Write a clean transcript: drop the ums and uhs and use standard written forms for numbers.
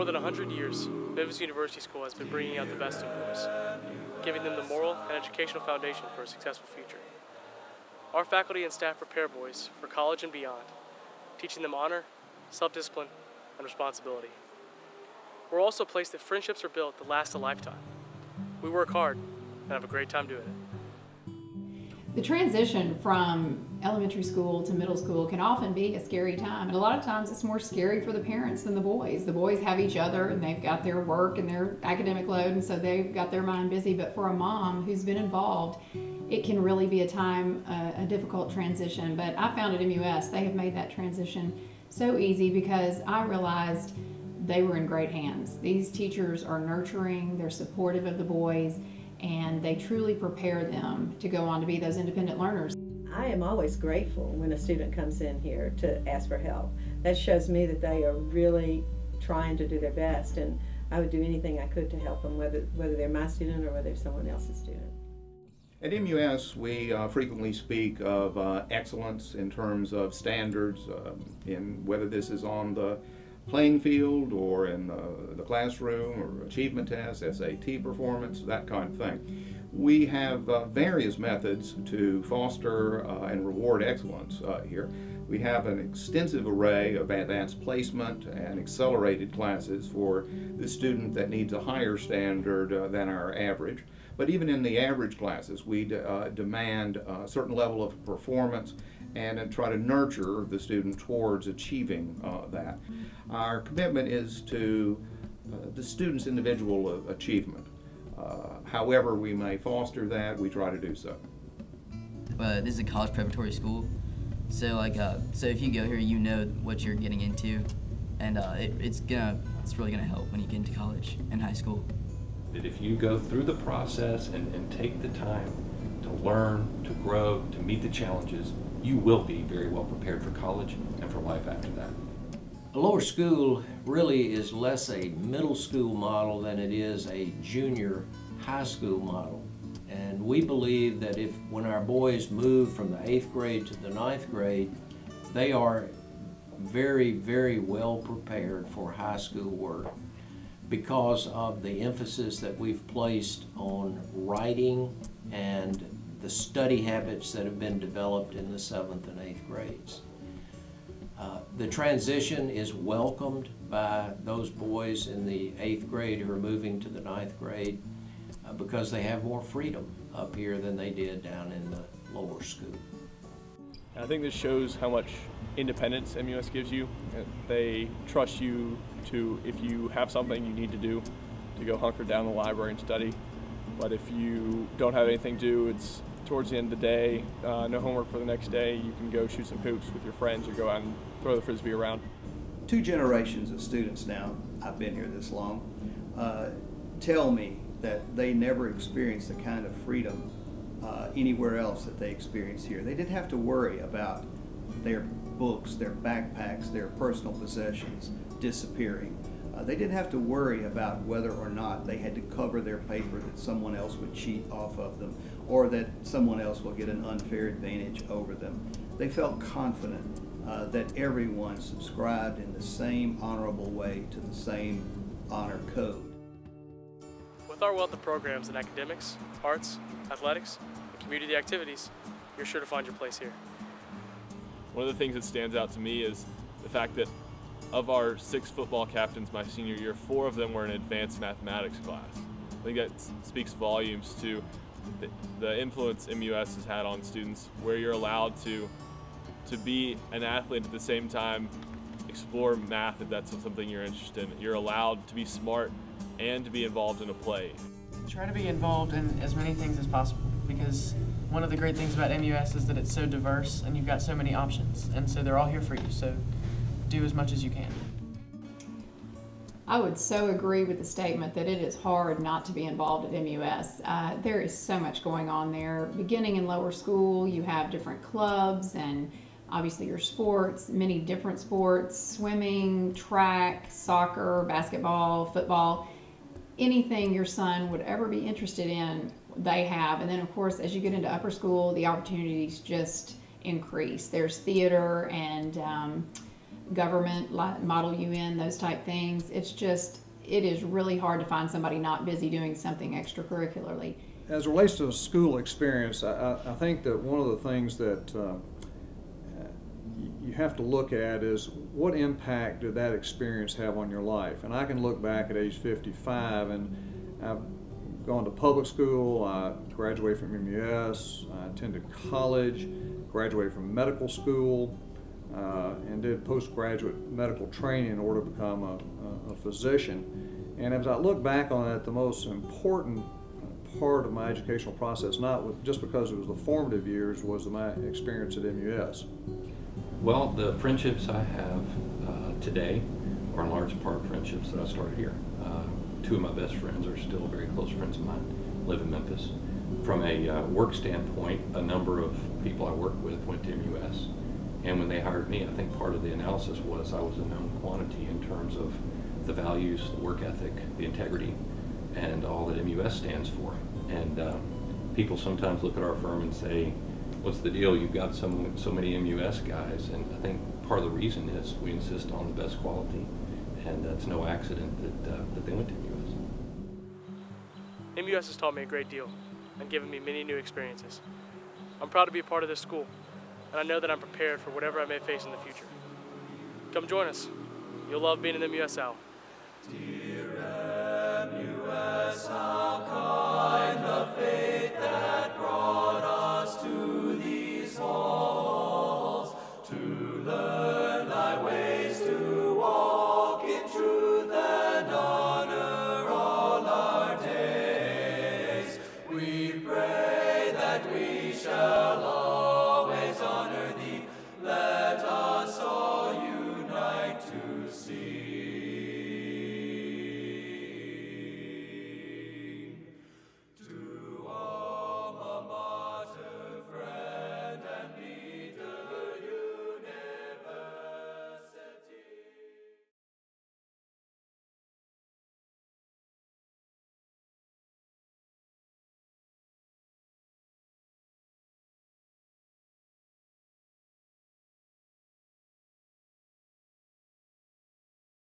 than 100 years, Memphis University School has been bringing out the best in boys, giving them the moral and educational foundation for a successful future. Our faculty and staff prepare boys for college and beyond, teaching them honor, self-discipline, and responsibility. We're also a place that friendships are built that last a lifetime. We work hard and have a great time doing it. The transition from elementary school to middle school can often be a scary time, and a lot of times it's more scary for the parents than the boys. The boys have each other and they've got their work and their academic load, and so they've got their mind busy, but for a mom who's been involved, it can really be a difficult transition. But I found at MUS they have made that transition so easy because I realized they were in great hands. These teachers are nurturing, they're supportive of the boys, and they truly prepare them to go on to be those independent learners. I am always grateful when a student comes in here to ask for help. That shows me that they are really trying to do their best, and I would do anything I could to help them, whether they're my student or whether they're someone else's student. At MUS, we frequently speak of excellence in terms of standards, in whether this is on the playing field or in the classroom or achievement tests, SAT performance, that kind of thing. We have various methods to foster and reward excellence here. We have an extensive array of advanced placement and accelerated classes for the student that needs a higher standard than our average. But even in the average classes, we demand a certain level of performance and try to nurture the student towards achieving that. Our commitment is to the student's individual achievement. However we may foster that, we try to do so. This is a college preparatory school, so so if you go here, you know what you're getting into, and it's really gonna help when you get into college and high school. That if you go through the process and take the time to learn, to grow, to meet the challenges, you will be very well prepared for college and for life after that. A lower school really is less a middle school model than it is a junior high school model. And we believe that when our boys move from the 8th grade to the 9th grade, they are very, very well prepared for high school work because of the emphasis that we've placed on writing and the study habits that have been developed in the 7th and 8th grades. The transition is welcomed by those boys in the 8th grade who are moving to the 9th grade because they have more freedom up here than they did down in the lower school. I think this shows how much independence MUS gives you. They trust you to, if you have something you need to do, to go hunker down in the library and study. But if you don't have anything to do, it's towards the end of the day, no homework for the next day, you can go shoot some hoops with your friends or go out and throw the frisbee around. 2 generations of students now, I've been here this long, tell me that they never experienced the kind of freedom anywhere else that they experience here. They didn't have to worry about their books, their backpacks, their personal possessions disappearing. They didn't have to worry about whether or not they had to cover their paper that someone else would cheat off of them or that someone else will get an unfair advantage over them. They felt confident that everyone subscribed in the same honorable way to the same honor code. With our wealth of programs in academics, arts, athletics, and community activities, you're sure to find your place here. One of the things that stands out to me is the fact that of our 6 football captains my senior year, 4 of them were in advanced mathematics class. I think that speaks volumes to the influence MUS has had on students, where you're allowed to be an athlete at the same time explore math if that's something you're interested in. You're allowed to be smart and to be involved in a play. Try to be involved in as many things as possible, because one of the great things about MUS is that it's so diverse and you've got so many options, and so they're all here for you, so do as much as you can. I would so agree with the statement that it is hard not to be involved at MUS. There is so much going on there. Beginning in lower school, you have different clubs and obviously your sports, many different sports, swimming, track, soccer, basketball, football. Anything your son would ever be interested in, they have. And then of course, as you get into upper school, the opportunities just increase. There's theater and government, like Model UN, those type things. It's just, it is really hard to find somebody not busy doing something extracurricularly. As it relates to a school experience, I think that one of the things that you have to look at is what impact did that experience have on your life. And I can look back at age 55, and I've gone to public school, I graduated from MUS, I attended college, graduated from medical school, and did postgraduate medical training in order to become a physician. And as I look back on it, the most important part of my educational process, just because it was the formative years, was my experience at MUS. Well, the friendships I have today are in large part friendships that I started here. Two of my best friends are still very close friends of mine, live in Memphis. From a work standpoint, a number of people I worked with went to MUS. And when they hired me, I think part of the analysis was I was a known quantity in terms of the values, the work ethic, the integrity, and all that MUS stands for. And people sometimes look at our firm and say, what's the deal? You've got so many MUS guys. And I think part of the reason is we insist on the best quality, and it's no accident that they went to MUS. MUS has taught me a great deal and given me many new experiences. I'm proud to be a part of this school, and I know that I'm prepared for whatever I may face in the future. Come join us. You'll love being in MUS Al. Dear MUS, how kind the faith